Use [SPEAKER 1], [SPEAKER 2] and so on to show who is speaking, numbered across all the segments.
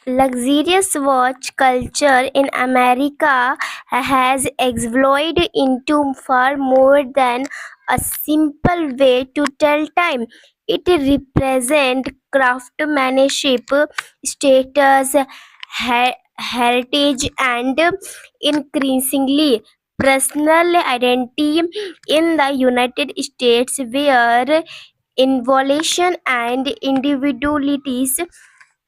[SPEAKER 1] Luxurious watch culture in America has exploded into far more than a simple way to tell time. It represents craftsmanship, status, heritage, and increasingly personal identity in the United States, where innovation and individualities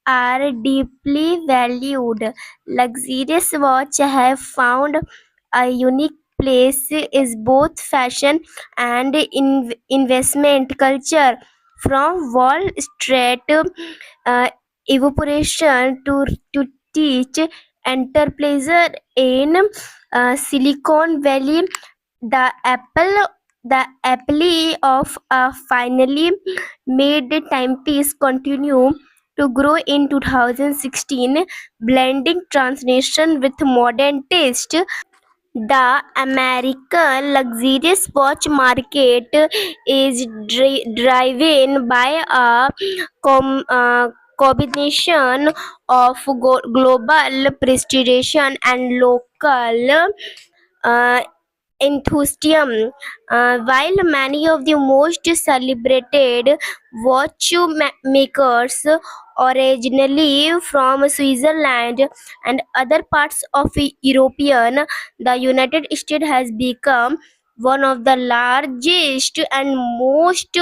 [SPEAKER 1] are deeply valued. Luxurious watches have found a unique place is both fashion and investment culture. From Wall Street evaporation to teach enterprise in Silicon Valley, the apple of a finally made timepiece continue to grow in 2016, blending transnation with modern taste. The American luxurious watch market is driven by a combination of global prestige and local uh, enthusiasm. While many of the most celebrated watchmakers originally from Switzerland and other parts of European, the United States has become one of the largest and most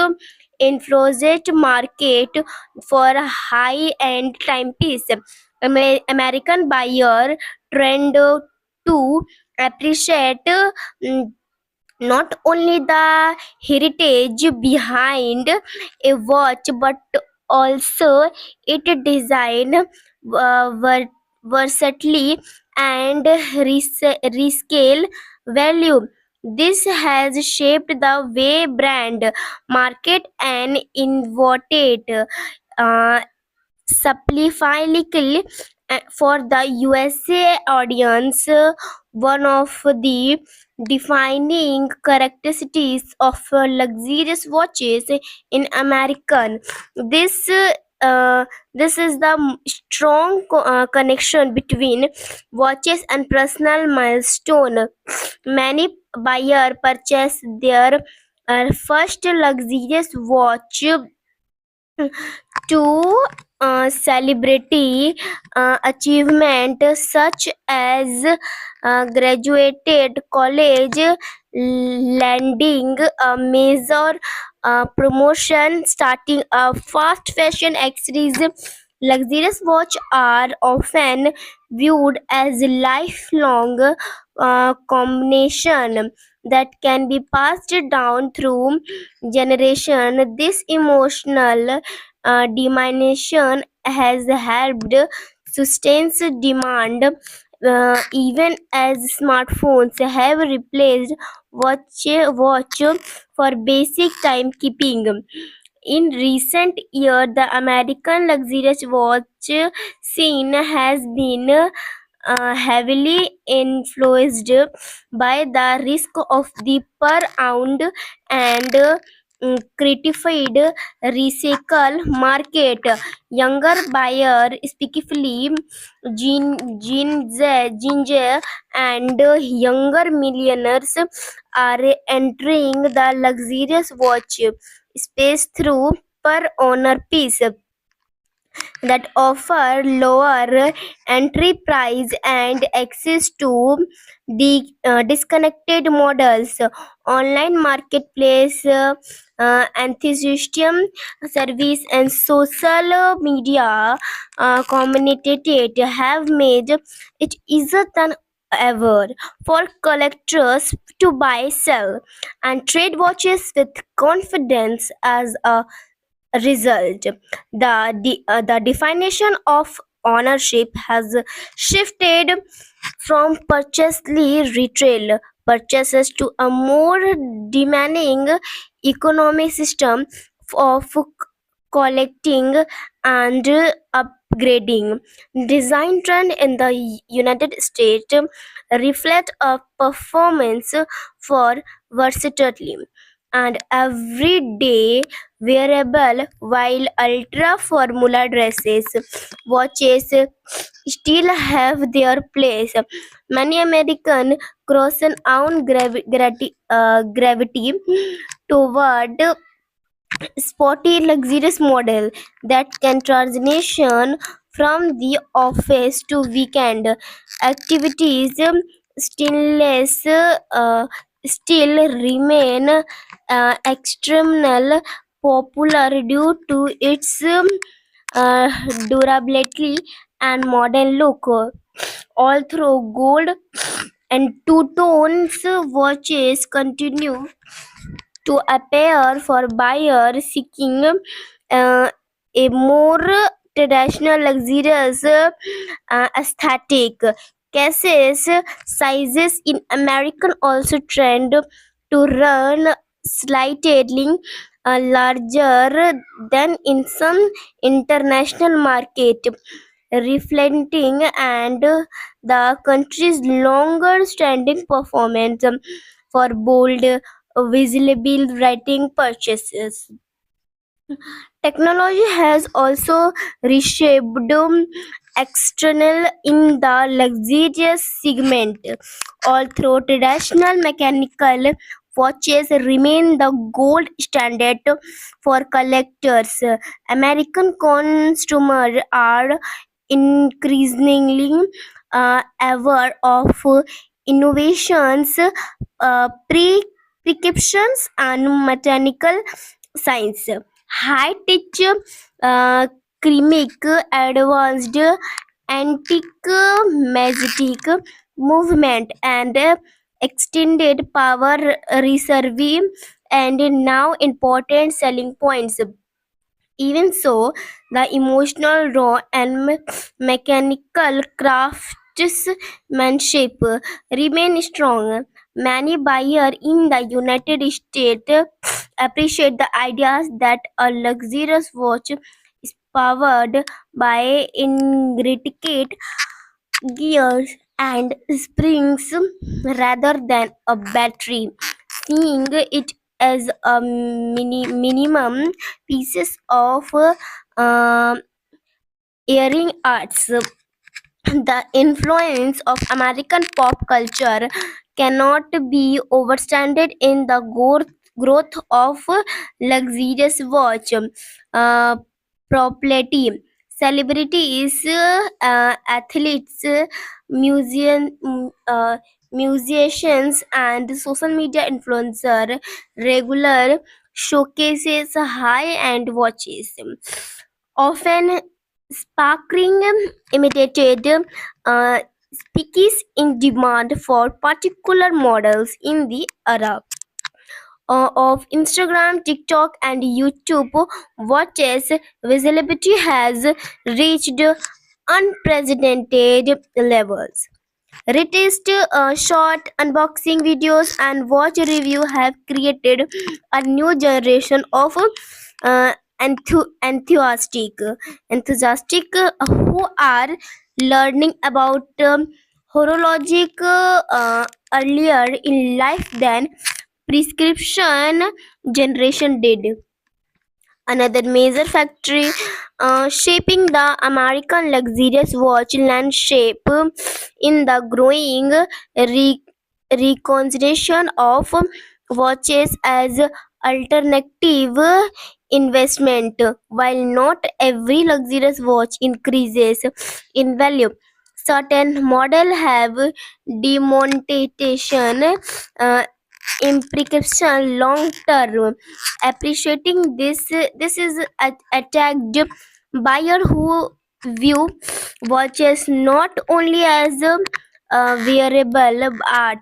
[SPEAKER 1] influenced market for high-end timepiece. American buyer trend to appreciate not only the heritage behind a watch but also its design, versatility, and rescale value. This has shaped the way brand market and innovated. uh, Simplifyingly, for the USA audience, one of the defining characteristics of luxurious watches in American this this is the strong connection between watches and personal milestone. Many buyer purchase their first luxurious watch to celebrity achievement such as graduated college, landing a major promotion, starting a fast fashion accessories. Luxurious watch are often viewed as a lifelong combination that can be passed down through generation. This emotional diminution has helped sustain demand even as smartphones have replaced watch for basic timekeeping. In recent years, the American luxurious watch scene has been heavily influenced by the risk of the per ounce and certified recycle market. Younger buyer, specifically Gen Z and younger millionaires, are entering the luxurious watch space through per owner piece that offer lower entry price and access to the disconnected models. Online marketplace, enthusiasm service, and social media community have made it easier than ever for collectors to buy, sell, and trade watches with confidence. As a result, the definition of ownership has shifted from purchasely retail purchases to a more demanding economic system of collecting and upgrading. Design trend in the United States reflect a performance for versatility and everyday wearable, while ultra formula dresses watches still have their place. Many American cross own gravity toward sporty luxurious model that can transition from the office to weekend activities. Stainless still remain extremely popular due to its uh, durability and modern look. Although gold and two tones watches continue to appear for buyers seeking a more traditional luxurious aesthetic. Cases sizes in American also trend to run slightly larger than in some international market, reflecting and the country's longer standing performance for bold visible writing purchases. Technology has also reshaped external in the luxurious segment. Although traditional mechanical watches remain the gold standard for collectors, American consumers are increasingly aware of innovations, prescriptions, and mechanical science. High tech, uh, chemic, advanced antique magnetic movement, and extended power reserve, and now important selling points. Even so, the emotional, raw, and mechanical craftsmanship remain strong. Many buyers in the United States appreciate the ideas that a luxurious watch is powered by intricate gears and springs rather than a battery, seeing it as a minimum pieces of uh, earring arts. The influence of American pop culture cannot be overstated in the growth of luxurious watch uh, property. Celebrities, athletes, museum, musicians, and social media influencer regular showcases high-end watches, often sparkling imitated species in demand for particular models. In the era of Instagram, TikTok, and YouTube, watches visibility has reached unprecedented levels. Latest short unboxing videos and watch review have created a new generation of uh, enthusiastic who are learning about horologic earlier in life than prescription generation did. Another major factory shaping the American luxurious watch landscape in the growing reconsideration of watches as alternative investment. While not every luxurious watch increases in value, certain models have demonetization implication long term. Appreciating this is attacked buyer who view watches not only as wearable art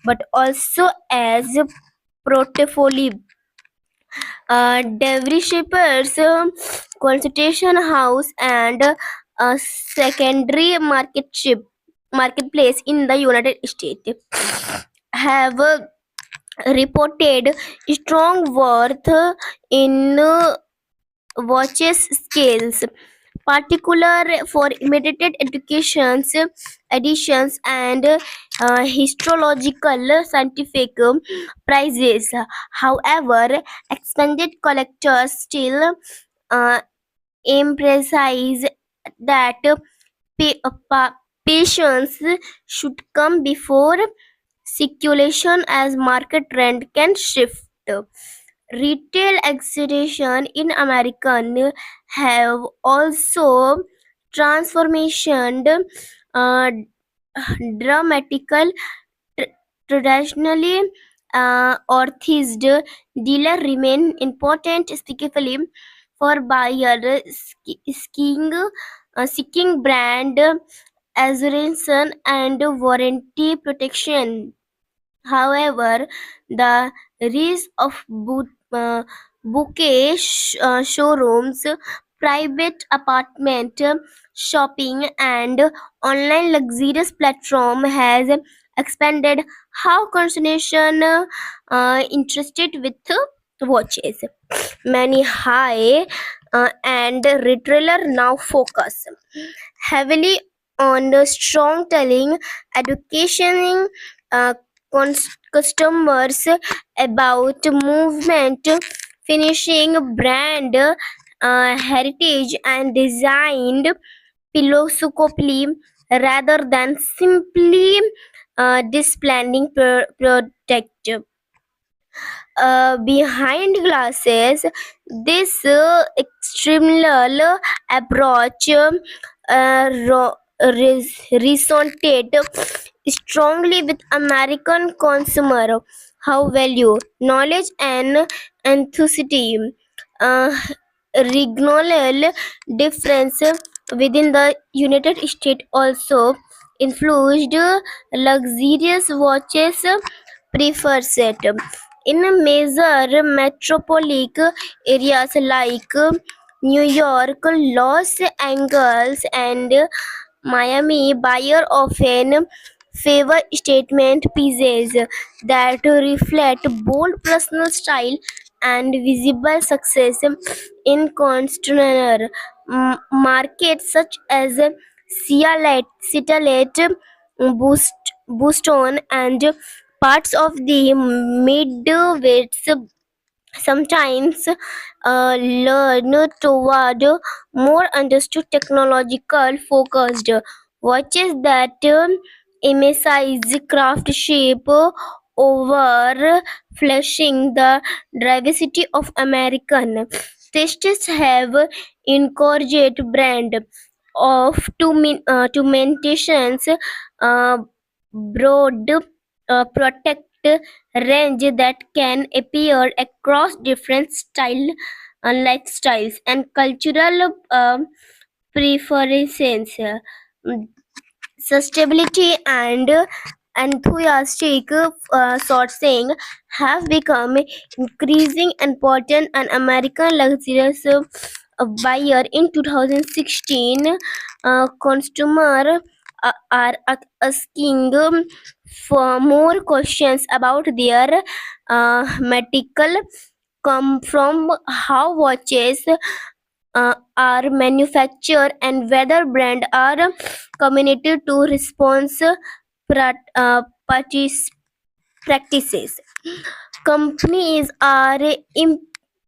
[SPEAKER 1] but also as portfolio. Developers, consultation house, and a secondary marketplace in the United States have reported strong worth in watches scales, particular for imitated educations, editions, and histological scientific prizes. However, expanded collectors still uh, emphasize that patience should come before speculation, as market trend can shift. Retail exhibition in American have also transformationed uh, dramatical. Traditionally, authorized dealer remain important, specifically for buyer seeking brand assurance and warranty protection. However, the rise of bouquet showrooms, private apartment shopping, and online luxurious platform has expanded how consumption interested with watches. Many high and retailer now focus heavily on the storytelling, educating uh, customers about movement, finishing, brand heritage, and designed philosophy rather than simply displaying product. Behind glasses, this external approach resonated strongly with American consumer, how value, knowledge, and enthusiasm. Uh, Regional difference within the United States also influenced luxurious watches preferred in major metropolitan areas like New York, Los Angeles, and Miami. Buyer often favor statement pieces that reflect bold personal style and visible success in consumer markets such as Seattle, Boston, and parts of the Midwest. Sometimes learn toward more understood technological focused watches that emphasize craftsmanship over flashing. The diversity of American tastes have encouraged brand of to maintains broad protect range that can appear across different style lifestyles and cultural preferences. Sustainability and enthusiastic sourcing have become increasing important and American luxurious buyer in 2016. Consumer are asking for more questions about their medical come from, how watches are manufactured, and whether brands are committed to response purchase practices. Companies are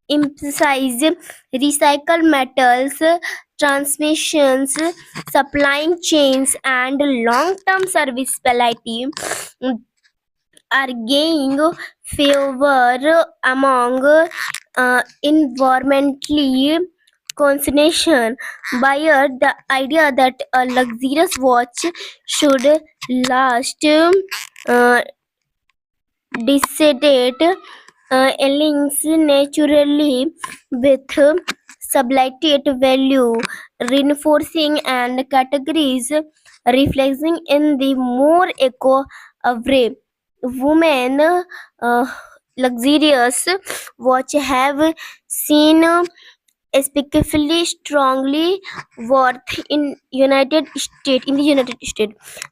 [SPEAKER 1] emphasize recycled metals, transmissions, supply chains, and long-term service quality are gaining favor among environmentally conscious buyer. The idea that a luxurious watch should last decade aligns naturally with sublated value, reinforcing and categories reflecting in the more eco way. Women luxurious watch have seen especially strongly worth in the United States.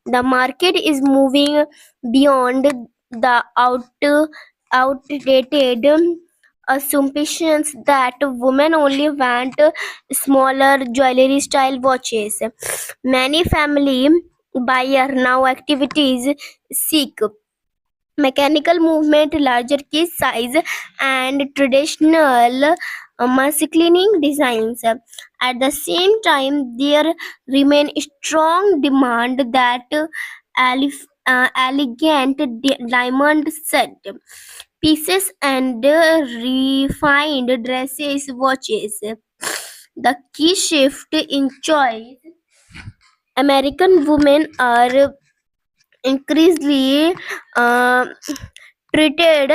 [SPEAKER 1] The market is moving beyond the outdated assumptions that women only want smaller jewelry style watches. Many family buyer now activities seek mechanical movement, larger case size, and traditional masculine designs. At the same time, there remain strong demand that elegant diamond set pieces and refined dresses watches. The key shift in choice. American women are increasingly uh, treated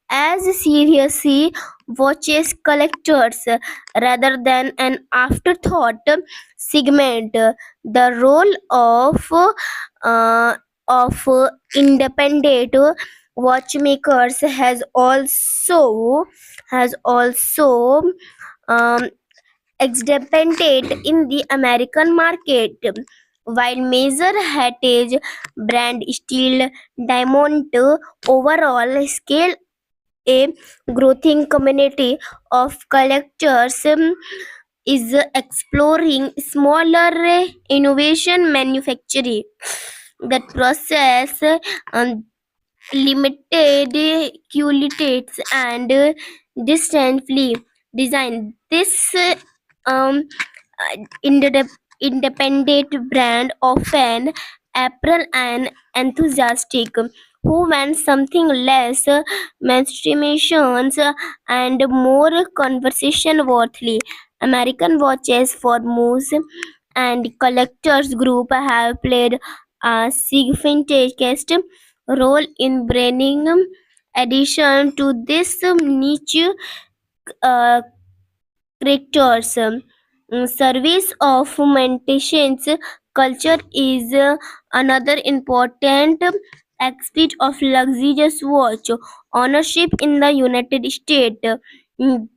[SPEAKER 1] as seriously watches collectors rather than an afterthought segment. The role uh, of independent watchmakers has also um, expanded in the American market. While major heritage brand still dominate overall scale, a growing community of collectors is exploring smaller innovation manufacturing that process limited qualities and distantly design. This um, independent brand often appeal an enthusiastic who want something less mainstreamations and more conversation worthy. American watches for moose and collectors group have played a significant role in bringing addition to this niche uh, characters. Service of maintenance culture is another important aspect of luxurious watch ownership in the United States. Mm,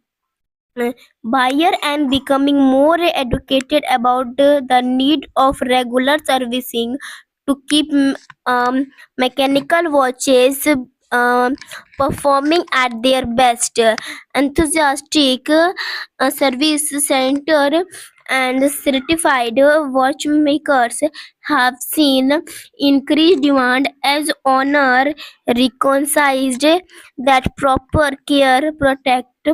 [SPEAKER 1] Buyer and becoming more educated about the need of regular servicing to keep mechanical watches um, performing at their best. Enthusiastic service center and certified watchmakers have seen increased demand as owner recognized that proper care protect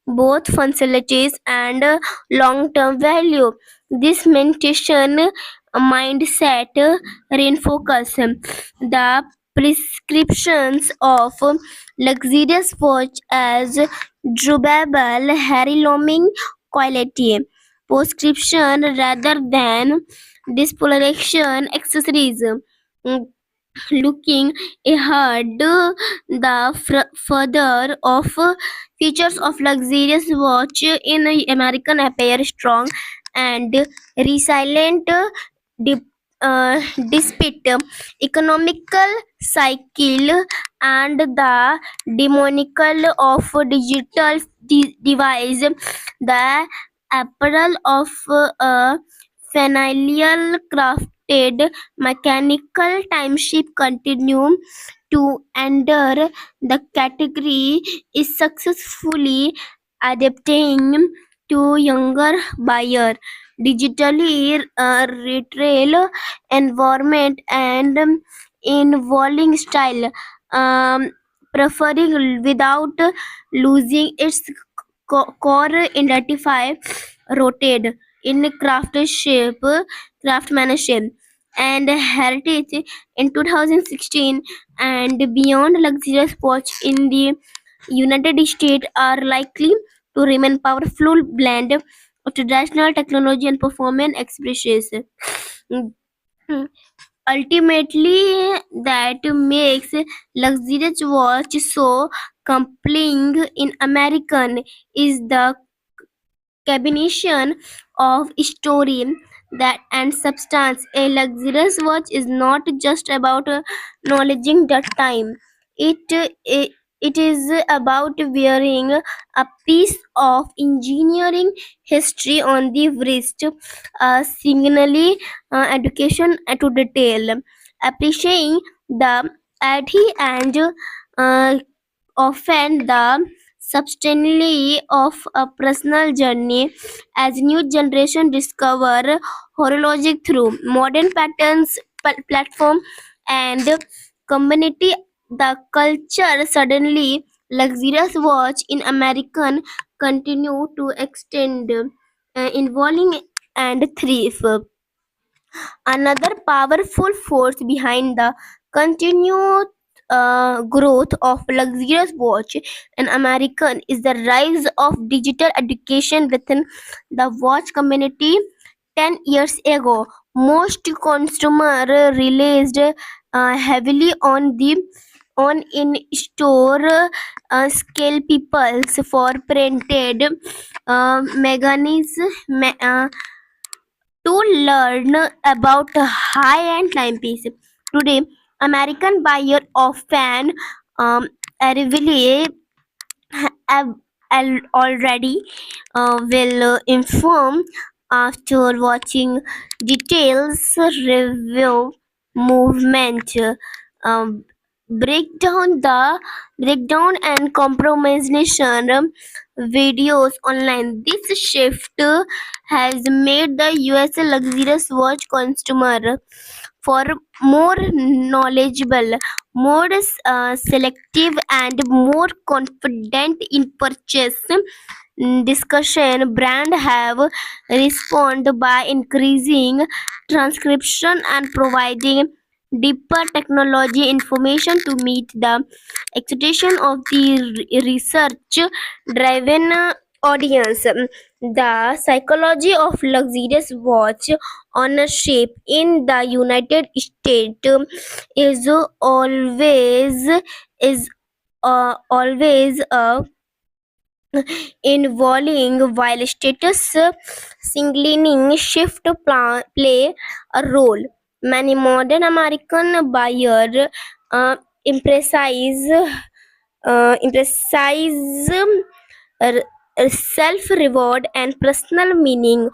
[SPEAKER 1] both functionalities and long-term value. This meditation mindset reinforces the prescriptions of luxurious watch as durable, heirlooming quality prescription rather than discoloration accessories. Mm, Looking ahead, the further of features of luxurious watch in American appear strong and resilient dip, uh, despite economical cycle and the demonical of digital device. The apparel of a familial crafted mechanical timeship continue to enter the category is successfully adapting to younger buyer digitally retail environment and involving style um, preferring without losing its core identify rooted in craftsmanship and heritage in 2016 and beyond. Luxurious watch in the United States are likely to remain powerful blend of traditional technology and performance expressions. Ultimately, that makes luxurious watch so compelling in American is the combination of story that and substance. A luxurious watch is not just about acknowledging the time. It it is about wearing a piece of engineering history on the wrist, signally education to detail, appreciating the idea and uh, often the substantially of a personal journey as new generation discover horologic through modern patterns, platform, and community. The culture suddenly luxurious watch in American continue to extend, involving and thrive. Another powerful force behind the continued growth of luxurious watch in American is the rise of digital education within the watch community. 10 years ago, most consumer released heavily on the on in-store scale peoples for printed magazines, to learn about high-end timepieces. Today, American buyer often um, arrive already will inform after watching details review movement, um, breakdown and compromisation videos online. This shift has made the US luxurious watch consumer for more knowledgeable, more selective, and more confident in purchase discussion. Brand have responded by increasing transcription and providing deeper technology information to meet the expectation of the research driven audience. The psychology of luxurious watch ownership in the United States is always a involving, while status signaling shift play a role. Many modern American buyers uh, emphasize emphasize self reward and personal meaning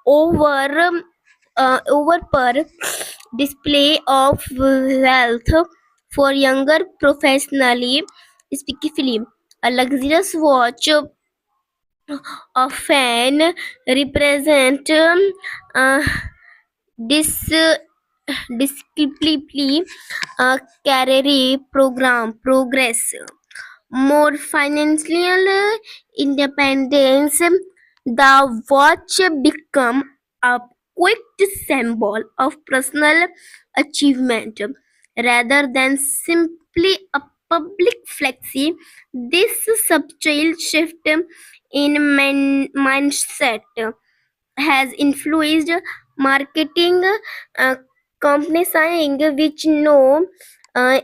[SPEAKER 1] over over per display of wealth. For younger professionally, specifically, a luxurious watch often represent uh, dis disciplinary career program progress, more financial independence. The watch become a quick symbol of personal achievement rather than simply a public flexi. This subtle shift in mindset has influenced marketing uh, companies saying which know uh,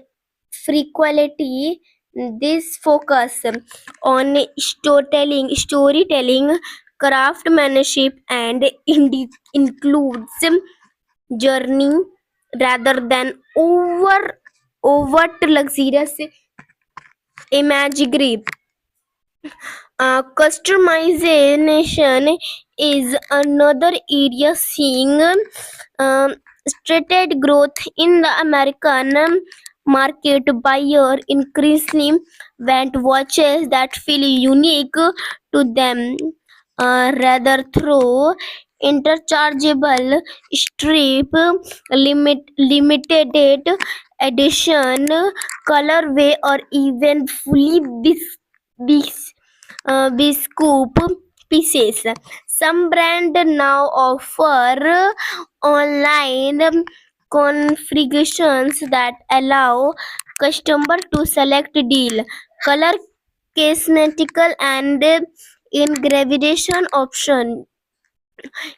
[SPEAKER 1] frequently this focus on storytelling, craftsmanship, and includes journey rather than overt luxurious imagery. Customization is another area seeing stated growth in the American market. Buyer increasingly want watches that feel unique to them, rather through interchangeable strip, limited edition, colorway, or even fully bespoke pieces. Some brands now offer online configurations that allow customer to select deal, color, cosmetical, and engravation option.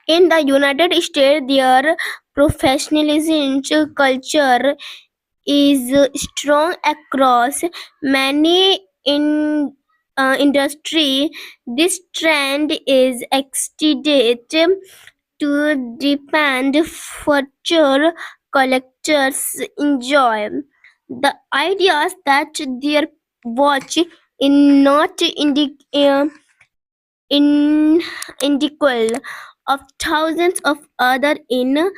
[SPEAKER 1] In the United States, their professionalism culture is strong across many industry. This trend is extended to depend future collectors enjoy the ideas that their watch in not in individual of thousands of other in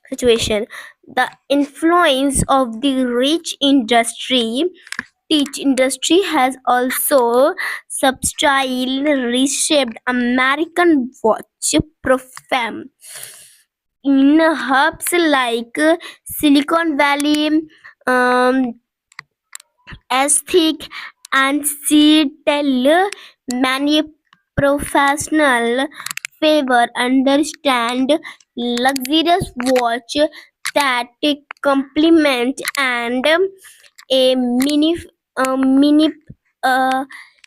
[SPEAKER 1] situation. The influence of the teach industry has also substantially reshaped American watch profession. In hubs like Silicon Valley, um, Aesthetic and Seattle, many professional favor understand luxurious watch that complement and a mini uh,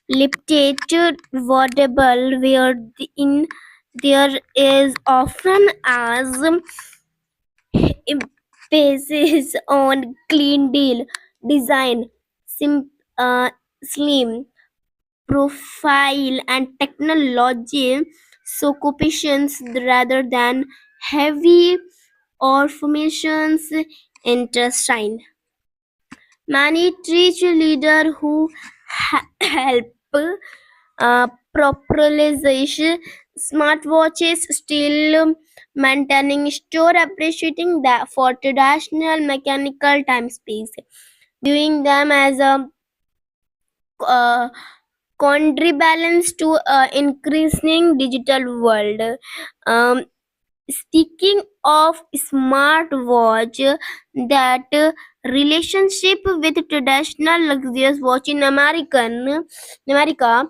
[SPEAKER 1] limited wardable where in there is often as emphasis on clean deal design, sim, slim profile and technology occupations rather than heavy or formations intestine. Many teach leader who help popularization smartwatches still maintaining store appreciating that for traditional mechanical time space, viewing them as a uh, counterbalance to increasing digital world. Um, Speaking of smartwatch, that relationship with traditional luxurious watch in America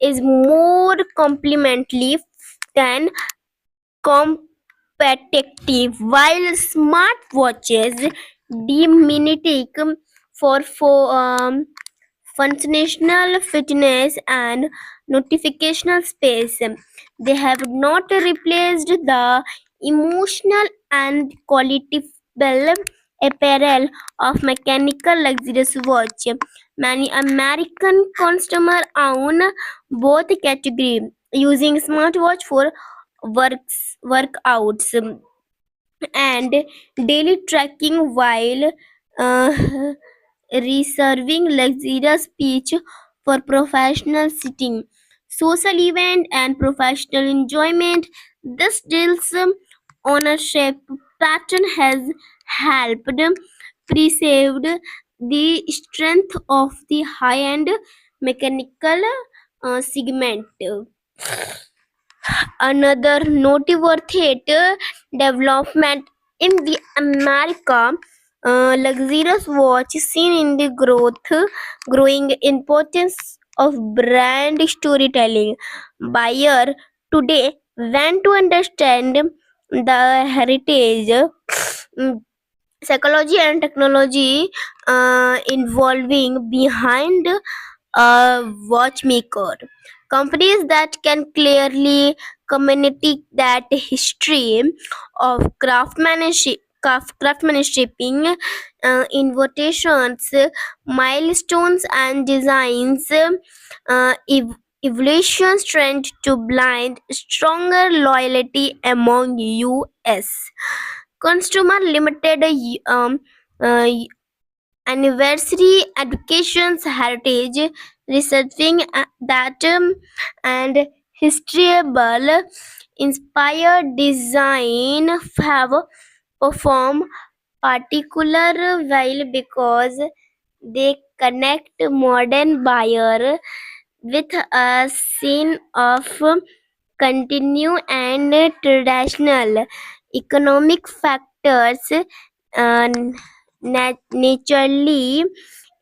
[SPEAKER 1] is more complementary than competitive. While smartwatches diminish for functional fitness and notificational space. They have not replaced the emotional and qualitable apparel of mechanical luxurious watch. Many American customers own both categories, using smartwatch for workouts and daily tracking while uh, reserving luxurious beach for professional sitting, social event, and professional enjoyment. This deal's ownership pattern has helped preserve the strength of the high-end mechanical segment. Another noteworthy development in the America luxurious watch seen in the growing importance of brand storytelling. Buyer today want to understand the heritage, psychology and technology involving behind a watchmaker. Companies that can clearly communicate that history of craftsmanship, invitations, milestones, and designs, evolutions trend to blind stronger loyalty among U.S. consumer limited uh, anniversary education's heritage researching that and historical inspired design have performed particular well because they connect modern buyer with a scene of continue and traditional economic factors uh, naturally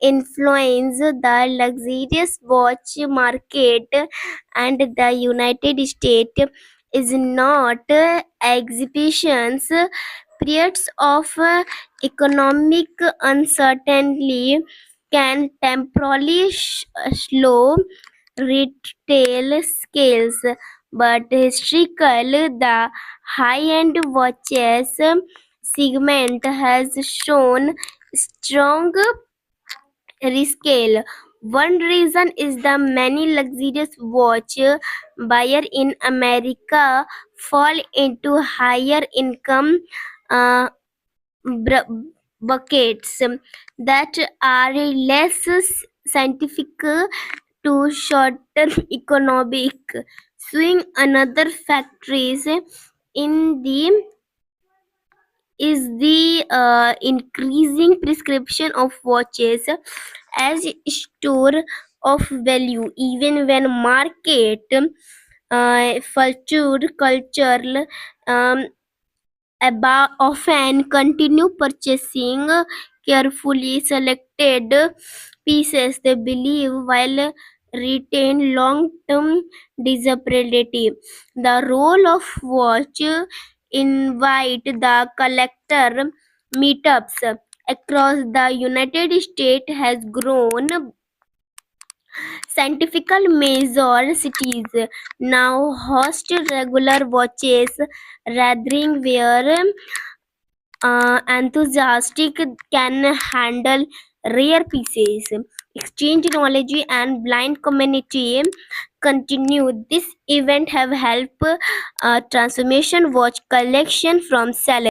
[SPEAKER 1] influence the luxurious watch market, and the United States is not exhibitions. Periods of economic uncertainty can temporarily slow retail scales, but historically the high-end watches segment has shown strong rescale. One reason is the many luxurious watch buyer in America fall into higher income uh, buckets that are less scientific to shorten economic swing. Another factor is in the is the increasing prescription of watches as store of value, even when market cultural um, often continue purchasing carefully selected pieces they believe while retain long-term desirability. The role of watch invite the collector meetups across the United States has grown. Scientific major cities now host regular watches gathering where enthusiastic can handle rare pieces, exchange knowledge, and blind community continue. This event have helped transformation watch collection from select